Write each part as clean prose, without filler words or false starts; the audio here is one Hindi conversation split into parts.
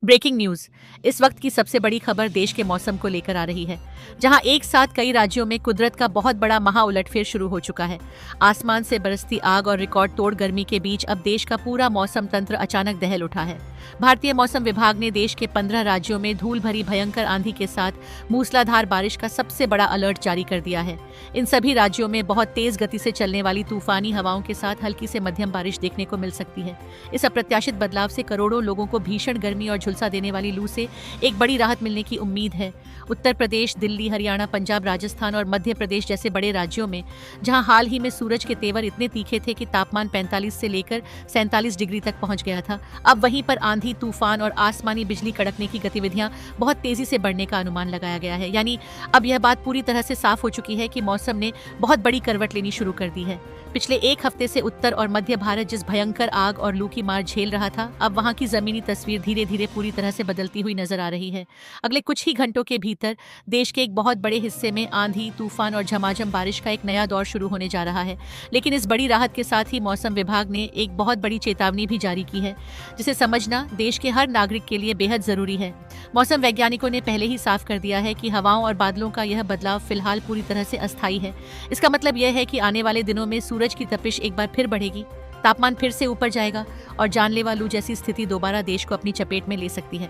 Breaking news. इस वक्त की सबसे बड़ी खबर देश के मौसम को लेकर आ रही है, जहां एक साथ कई राज्यों में कुदरत का बहुत बड़ा महाउलटफेर शुरू हो चुका है। आसमान से बरसती आग और रिकॉर्ड तोड़ गर्मी के बीच अब देश का पूरा मौसम तंत्र अचानक दहल उठा है। भारतीय मौसम विभाग ने देश के 15 राज्यों में धूल भरी भयंकर आंधी के साथ मूसलाधार बारिश का सबसे बड़ा अलर्ट जारी कर दिया है। इन सभी राज्यों में बहुत तेज गति से चलने वाली तूफानी हवाओं के साथ हल्की से मध्यम बारिश देखने को मिल सकती है। इस अप्रत्याशित बदलाव से करोड़ों लोगों को भीषण गर्मी और झुलसा देने वाली लू से एक बड़ी राहत मिलने की उम्मीद है। उत्तर प्रदेश, दिल्ली, हरियाणा, पंजाब, राजस्थान और मध्य प्रदेश जैसे बड़े राज्यों में जहां हाल ही में सूरज के तेवर इतने तीखे थे कि तापमान 45 से लेकर 47 डिग्री तक पहुंच गया था, अब वहीं पर आंधी, तूफान और आसमानी बिजली कड़कने की गतिविधियां बहुत तेजी से बढ़ने का अनुमान लगाया गया है। यानी अब यह बात पूरी तरह से साफ हो चुकी है कि मौसम ने बहुत बड़ी करवट लेनी शुरू कर दी है। पिछले एक हफ्ते से उत्तर और मध्य भारत जिस भयंकर आग और लू की मार झेल रहा था, अब वहां की जमीनी तस्वीर धीरे धीरे पूरी तरह से बदलती हुई नजर आ रही है। अगले कुछ ही घंटों के भीतर देश के एक बहुत बड़े हिस्से में आंधी, तूफान और झमाझम बारिश का एक नया दौर शुरू होने जा रहा है। लेकिन इस बड़ी राहत के साथ ही मौसम विभाग ने एक बहुत बड़ी चेतावनी भी जारी की है, जिसे समझना देश के हर नागरिक के लिए बेहद जरूरी है। मौसम वैज्ञानिकों ने पहले ही साफ कर दिया है कि हवाओं और बादलों का यह बदलाव फिलहाल पूरी तरह से अस्थायी है। इसका मतलब यह है कि आने वाले दिनों में सूरज की तपिश एक बार फिर बढ़ेगी, तापमान फिर से ऊपर जाएगा और जानलेवा लू जैसी स्थिति दोबारा देश को अपनी चपेट में ले सकती है।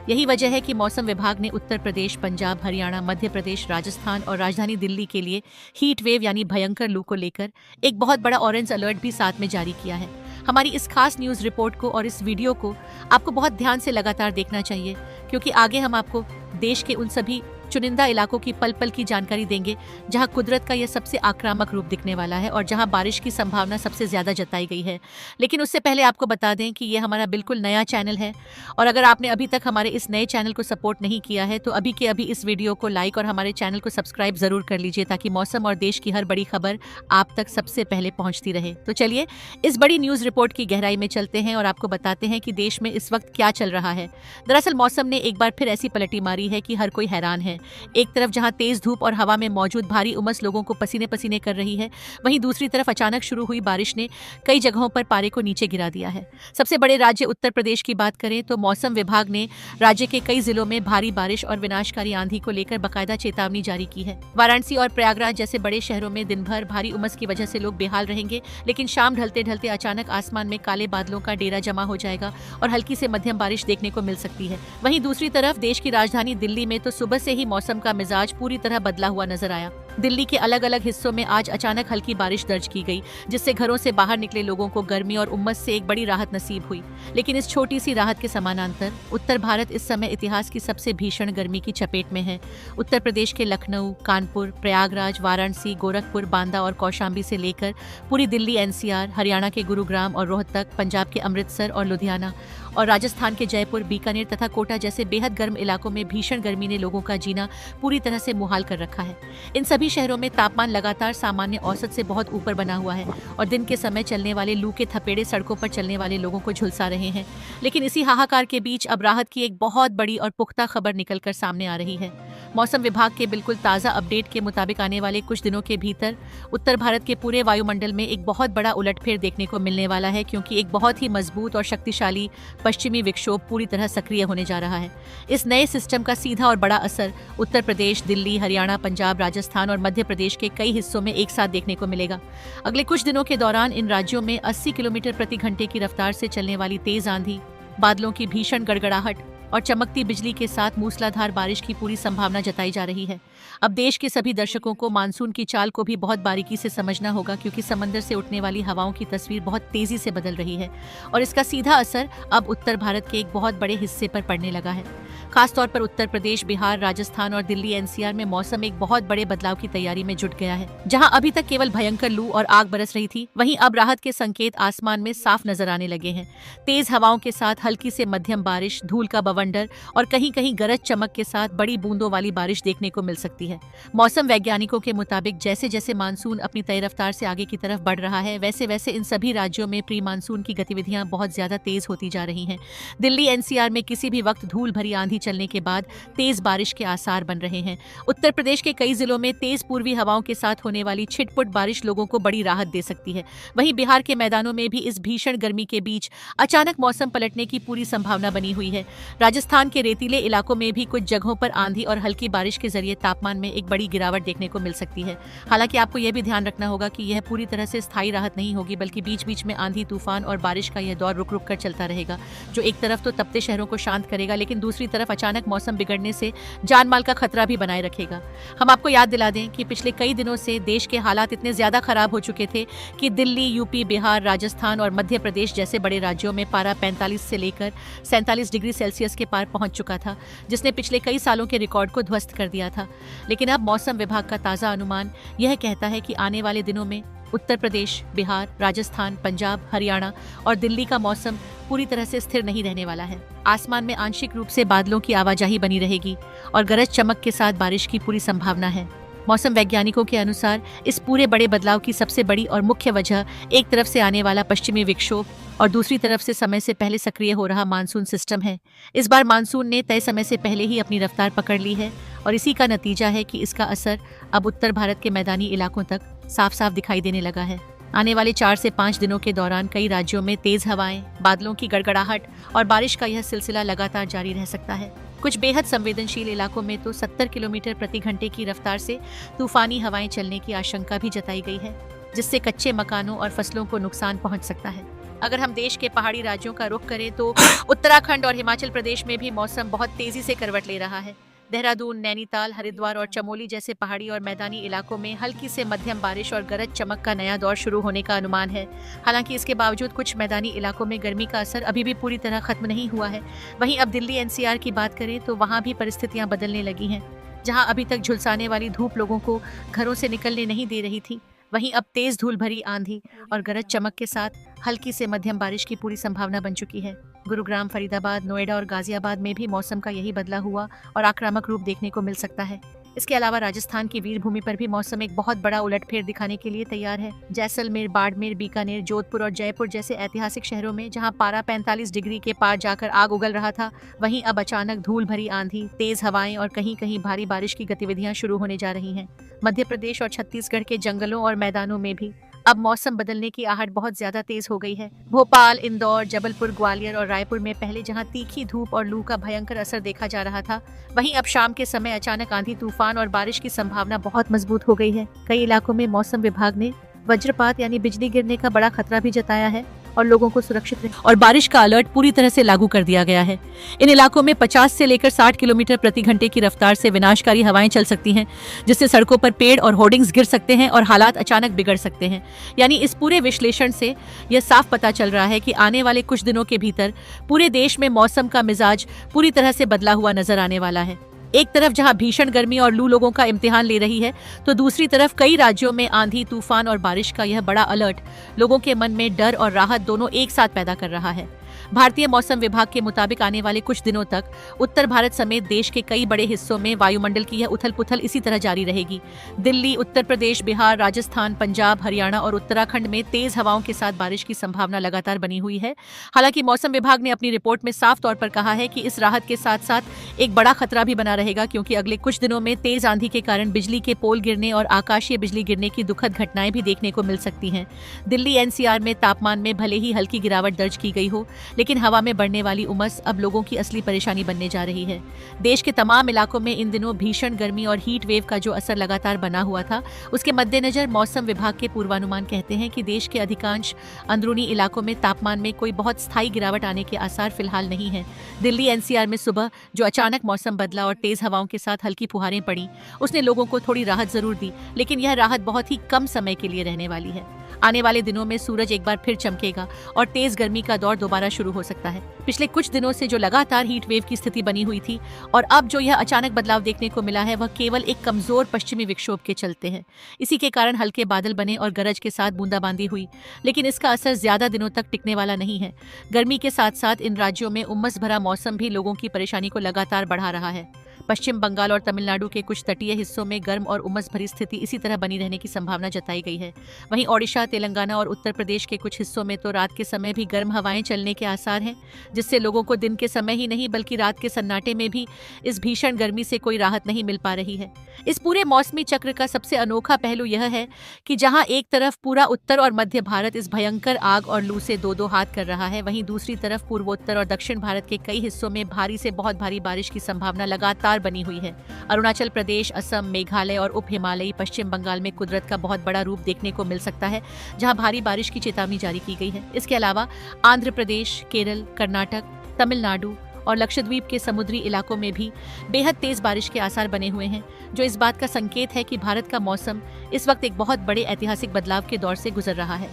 यही वजह है कि मौसम विभाग ने उत्तर प्रदेश, पंजाब, हरियाणा, मध्य प्रदेश, राजस्थान और राजधानी दिल्ली के लिए हीट वेव यानी भयंकर लू को लेकर एक बहुत बड़ा ऑरेंज अलर्ट भी साथ में जारी किया है। हमारी इस खास न्यूज़ रिपोर्ट को और इस वीडियो को आपको बहुत ध्यान से लगातार देखना चाहिए, क्योंकि आगे हम आपको देश के उन सभी चुनिंदा इलाकों की पल पल की जानकारी देंगे जहां कुदरत का यह सबसे आक्रामक रूप दिखने वाला है और जहां बारिश की संभावना सबसे ज्यादा जताई गई है। लेकिन उससे पहले आपको बता दें कि यह हमारा बिल्कुल नया चैनल है और अगर आपने अभी तक हमारे इस नए चैनल को सपोर्ट नहीं किया है तो अभी के अभी इस वीडियो को लाइक और हमारे चैनल को सब्सक्राइब जरूर कर लीजिए, ताकि मौसम और देश की हर बड़ी खबर आप तक सबसे पहले पहुंचती रहे। तो चलिए इस बड़ी न्यूज रिपोर्ट की गहराई में चलते हैं और आपको बताते हैं कि देश में इस वक्त क्या चल रहा है। दरअसल मौसम ने एक बार फिर ऐसी पलटी मारी है कि हर कोई हैरान है। एक तरफ जहां तेज धूप और हवा में मौजूद भारी उमस लोगों को पसीने पसीने कर रही है, वहीं दूसरी तरफ अचानक शुरू हुई बारिश ने कई जगहों पर पारे को नीचे गिरा दिया है। सबसे बड़े राज्य उत्तर प्रदेश की बात करें तो मौसम विभाग ने राज्य के कई जिलों में भारी बारिश और विनाशकारी आंधी को लेकर बाकायदा चेतावनी जारी की है। वाराणसी और प्रयागराज जैसे बड़े शहरों में दिन भर भारी उमस की वजह से लोग बेहाल रहेंगे, लेकिन शाम ढलते ढलते अचानक आसमान में काले बादलों का डेरा जमा हो जाएगा और हल्की से मध्यम बारिश देखने को मिल सकती है। वहीं दूसरी तरफ देश की राजधानी दिल्ली में तो सुबह से ही मौसम का मिजाज पूरी तरह बदला हुआ नजर आया। दिल्ली के अलग अलग हिस्सों में आज अचानक हल्की बारिश दर्ज की गई, जिससे घरों से बाहर निकले लोगों को गर्मी और उमस से एक बड़ी राहत नसीब हुई। लेकिन इस छोटी सी राहत के समानांतर उत्तर भारत इस समय इतिहास की सबसे भीषण गर्मी की चपेट में है। उत्तर प्रदेश के लखनऊ, कानपुर, प्रयागराज, वाराणसी, गोरखपुर, बांदा और कौशाम्बी से लेकर पूरी दिल्ली एनसीआर, हरियाणा के गुरुग्राम और रोहतक, पंजाब के अमृतसर और लुधियाना और राजस्थान के जयपुर, बीकानेर तथा कोटा जैसे बेहद गर्म इलाकों में भीषण गर्मी ने लोगों का जीना पूरी तरह से मुहाल कर रखा है। इन सभी शहरों में तापमान लगातार सामान्य औसत से बहुत ऊपर बना हुआ है और दिन के समय चलने वाले लू के थपेड़े सड़कों पर चलने वाले लोगों को झुलसा रहे हैं। लेकिन इसी हाहाकार के बीच अब राहत की एक बहुत बड़ी और पुख्ता खबर निकलकर सामने आ रही है। मौसम विभाग के बिल्कुल ताज़ा अपडेट के मुताबिक आने वाले कुछ दिनों के भीतर उत्तर भारत के पूरे वायुमंडल में एक बहुत बड़ा उलटफेर देखने को मिलने वाला है, क्योंकि एक बहुत ही मजबूत और शक्तिशाली पश्चिमी विक्षोभ पूरी तरह सक्रिय होने जा रहा है। इस नए सिस्टम का सीधा और बड़ा असर उत्तर प्रदेश, दिल्ली, हरियाणा, पंजाब, राजस्थान और मध्य प्रदेश के कई हिस्सों में एक साथ देखने को मिलेगा। अगले कुछ दिनों के दौरान इन राज्यों में 80 किलोमीटर प्रति घंटे की रफ्तार से चलने वाली तेज आंधी, बादलों की भीषण गड़गड़ाहट और चमकती बिजली के साथ मूसलाधार बारिश की पूरी संभावना जताई जा रही है। अब देश के सभी दर्शकों को मानसून की चाल को भी बहुत बारीकी से समझना होगा, क्योंकि समंदर से उठने वाली हवाओं की तस्वीर बहुत तेजी से बदल रही है और इसका सीधा असर अब उत्तर भारत के एक बहुत बड़े हिस्से पर पड़ने लगा है। खासतौर पर उत्तर प्रदेश, बिहार, राजस्थान और दिल्ली एनसीआर में मौसम एक बहुत बड़े बदलाव की तैयारी में जुट गया है। जहां अभी तक केवल भयंकर लू और आग बरस रही थी, वहीं अब राहत के संकेत आसमान में साफ नजर आने लगे हैं। तेज हवाओं के साथ हल्की से मध्यम बारिश, धूल का बवंडर और कहीं कहीं गरज चमक के साथ बड़ी बूंदों वाली बारिश देखने को मिल सकती है। मौसम वैज्ञानिकों के मुताबिक जैसे जैसे मानसून अपनी तय रफ्तार से आगे की तरफ बढ़ रहा है, वैसे वैसे इन सभी राज्यों में प्री मानसून की गतिविधियां बहुत ज्यादा तेज होती जा रही हैं। दिल्ली एनसीआर में किसी भी वक्त धूल भरी आंधी आंधी चलने के बाद तेज बारिश के आसार बन रहे हैं। उत्तर प्रदेश के कई जिलों में तेज पूर्वी हवाओं के साथ होने वाली छिटपुट बारिश लोगों को बड़ी राहत दे सकती है। वहीं बिहार के मैदानों में भी इस भीषण गर्मी के बीच अचानक मौसम पलटने की पूरी संभावना बनी हुई है। राजस्थान के रेतीले इलाकों में भी कुछ जगहों पर आंधी और हल्की बारिश के जरिए तापमान में एक बड़ी गिरावट देखने को मिल सकती है। हालांकि आपको यह भी ध्यान रखना होगा कि यह पूरी तरह से स्थायी राहत नहीं होगी, बल्कि बीच बीच में आंधी, तूफान और बारिश का यह दौर रुक रुक कर चलता रहेगा, जो एक तरफ तो तपते शहरों को शांत करेगा, लेकिन दूसरी तरफ अचानक मौसम बिगड़ने से जान माल का खतरा भी बनाए रखेगा। हम आपको याद दिला दें कि पिछले कई दिनों से देश के हालात इतने ज्यादा खराब हो चुके थे कि दिल्ली, यूपी, बिहार, राजस्थान और मध्य प्रदेश जैसे बड़े राज्यों में पारा 45 से लेकर 47 डिग्री सेल्सियस के पार पहुंच चुका था, जिसने पिछले कई सालों के रिकॉर्ड को ध्वस्त कर दिया था। लेकिन अब मौसम विभाग का ताजा अनुमान यह कहता है कि आने वाले दिनों में उत्तर प्रदेश, बिहार, राजस्थान, पंजाब, हरियाणा और दिल्ली का मौसम पूरी तरह से स्थिर नहीं रहने वाला है। आसमान में आंशिक रूप से बादलों की आवाजाही बनी रहेगी और गरज चमक के साथ बारिश की पूरी संभावना है। मौसम वैज्ञानिकों के अनुसार इस पूरे बड़े बदलाव की सबसे बड़ी और मुख्य वजह एक तरफ से आने वाला पश्चिमी विक्षोभ और दूसरी तरफ से समय से पहले सक्रिय हो रहा मानसून सिस्टम है। इस बार मानसून ने तय समय से पहले ही अपनी रफ्तार पकड़ ली है और इसी का नतीजा है कि इसका असर अब उत्तर भारत के मैदानी इलाकों तक साफ साफ दिखाई देने लगा है। आने वाले 4 से 5 दिनों के दौरान कई राज्यों में तेज हवाएं, बादलों की गड़गड़ाहट और बारिश का यह सिलसिला लगातार जारी रह सकता है। कुछ बेहद संवेदनशील इलाकों में तो 70 किलोमीटर प्रति घंटे की रफ्तार से तूफानी हवाएं चलने की आशंका भी जताई गई है, जिससे कच्चे मकानों और फसलों को नुकसान पहुंच सकता है। अगर हम देश के पहाड़ी राज्यों का रुख करें तो उत्तराखंड और हिमाचल प्रदेश में भी मौसम बहुत तेजी से करवट ले रहा है। देहरादून, नैनीताल, हरिद्वार और चमोली जैसे पहाड़ी और मैदानी इलाकों में हल्की से मध्यम बारिश और गरज चमक का नया दौर शुरू होने का अनुमान है। हालांकि इसके बावजूद कुछ मैदानी इलाकों में गर्मी का असर अभी भी पूरी तरह खत्म नहीं हुआ है। वहीं अब दिल्ली एनसीआर की बात करें तो वहां भी परिस्थितियां बदलने लगी हैं। जहां अभी तक झुलसाने वाली धूप लोगों को घरों से निकलने नहीं दे रही थी, वहीं अब तेज धूल भरी आंधी और गरज चमक के साथ हल्की से मध्यम बारिश की पूरी संभावना बन चुकी है। गुरुग्राम, फरीदाबाद, नोएडा और गाजियाबाद में भी मौसम का यही बदला हुआ और आक्रामक रूप देखने को मिल सकता है। इसके अलावा राजस्थान की वीरभूमि पर भी मौसम एक बहुत बड़ा उलटफेर दिखाने के लिए तैयार है। जैसलमेर, बाड़मेर, बीकानेर, जोधपुर और जयपुर जैसे ऐतिहासिक शहरों में जहां पारा 45 डिग्री के पार जाकर आग उगल रहा था, वहीं अब अचानक धूल भरी आंधी, तेज हवाएं और कहीं कहीं भारी बारिश की गतिविधियां शुरू होने जा रही हैं। मध्य प्रदेश और छत्तीसगढ़ के जंगलों और मैदानों में भी अब मौसम बदलने की आहट बहुत ज्यादा तेज हो गई है। भोपाल, इंदौर, जबलपुर, ग्वालियर और रायपुर में पहले जहां तीखी धूप और लू का भयंकर असर देखा जा रहा था, वहीं अब शाम के समय अचानक आंधी, तूफान और बारिश की संभावना बहुत मजबूत हो गई है। कई इलाकों में मौसम विभाग ने वज्रपात यानी बिजली गिरने का बड़ा खतरा भी जताया है और लोगों को सुरक्षित रहने और बारिश का अलर्ट पूरी तरह से लागू कर दिया गया है। इन इलाकों में 50 से लेकर 60 किलोमीटर प्रति घंटे की रफ्तार से विनाशकारी हवाएं चल सकती हैं, जिससे सड़कों पर पेड़ और होर्डिंग्स गिर सकते हैं और हालात अचानक बिगड़ सकते हैं। यानी इस पूरे विश्लेषण से यह साफ पता चल रहा है कि आने वाले कुछ दिनों के भीतर पूरे देश में मौसम का मिजाज पूरी तरह से बदला हुआ नजर आने वाला है। एक तरफ जहां भीषण गर्मी और लू लोगों का इम्तिहान ले रही है, तो दूसरी तरफ कई राज्यों में आंधी, तूफान और बारिश का यह बड़ा अलर्ट लोगों के मन में डर और राहत दोनों एक साथ पैदा कर रहा है। भारतीय मौसम विभाग के मुताबिक आने वाले कुछ दिनों तक उत्तर भारत समेत देश के कई बड़े हिस्सों में वायुमंडल की यह उथल पुथल इसी तरह जारी रहेगी। दिल्ली, उत्तर प्रदेश, बिहार, राजस्थान, पंजाब, हरियाणा और उत्तराखंड में तेज हवाओं के साथ बारिश की संभावना लगातार बनी हुई है। हालांकि मौसम विभाग ने अपनी रिपोर्ट में साफ तौर पर कहा है कि इस राहत के साथ साथ एक बड़ा खतरा भी बना रहेगा, क्योंकि अगले कुछ दिनों में तेज आंधी के कारण बिजली के पोल गिरने और आकाशीय बिजली गिरने की दुखद घटनाएं भी देखने को मिल सकती हैं। दिल्ली एनसीआर में तापमान में भले ही हल्की गिरावट दर्ज की गई हो, लेकिन हवा में बढ़ने वाली उमस अब लोगों की असली परेशानी बनने जा रही है। देश के तमाम इलाकों में इन दिनों भीषण गर्मी और हीट वेव का जो असर लगातार बना हुआ था, उसके मद्देनजर मौसम विभाग के पूर्वानुमान कहते हैं कि देश के अधिकांश अंदरूनी इलाकों में तापमान में कोई बहुत स्थायी गिरावट आने के आसार फिलहाल नहीं है। दिल्ली एनसीआर में सुबह जो अचानक मौसम बदला और तेज हवाओं के साथ हल्की फुहारें पड़ी, उसने लोगों को थोड़ी राहत जरूर दी, लेकिन यह राहत बहुत ही कम समय के लिए रहने वाली है। आने वाले दिनों में सूरज एक बार फिर चमकेगा और तेज गर्मी का दौर दोबारा शुरू हो सकता है। पिछले कुछ दिनों से जो लगातार हीट वेव की स्थिति बनी हुई थी और अब जो यह अचानक बदलाव देखने को मिला है, वह केवल एक कमजोर पश्चिमी विक्षोभ के चलते हैं। इसी के कारण हल्के बादल बने और गरज के साथ बूंदाबांदी हुई, लेकिन इसका असर ज्यादा दिनों तक टिकने वाला नहीं है। गर्मी के साथ साथ इन राज्यों में उमस भरा मौसम भी लोगों की परेशानी को लगातार बढ़ा रहा है। पश्चिम बंगाल और तमिलनाडु के कुछ तटीय हिस्सों में गर्म और उमस भरी स्थिति इसी तरह बनी रहने की संभावना जताई गई है। वहीं ओडिशा, तेलंगाना और उत्तर प्रदेश के कुछ हिस्सों में तो रात के समय भी गर्म हवाएं चलने के आसार हैं, जिससे लोगों को दिन के समय ही नहीं बल्कि रात के सन्नाटे में भी इस भीषण गर्मी से कोई राहत नहीं मिल पा रही है। इस पूरे मौसमी चक्र का सबसे अनोखा पहलू यह है कि जहां एक तरफ पूरा उत्तर और मध्य भारत इस भयंकर आग और लू से दो दो हाथ कर रहा है, वहीं दूसरी तरफ पूर्वोत्तर और दक्षिण भारत के कई हिस्सों में भारी से बहुत भारी बारिश की संभावना लगातार बनी हुई है। अरुणाचल प्रदेश, असम, मेघालय और उप हिमालयी पश्चिम बंगाल में कुदरत का बहुत बड़ा रूप देखने को मिल सकता है, जहां भारी बारिश की चेतावनी जारी की गई है। इसके अलावा आंध्र प्रदेश, केरल, कर्नाटक, तमिलनाडु और लक्षद्वीप के समुद्री इलाकों में भी बेहद तेज बारिश के आसार बने हुए हैं, जो इस बात का संकेत है कि भारत का मौसम इस वक्त एक बहुत बड़े ऐतिहासिक बदलाव के दौर से गुजर रहा है।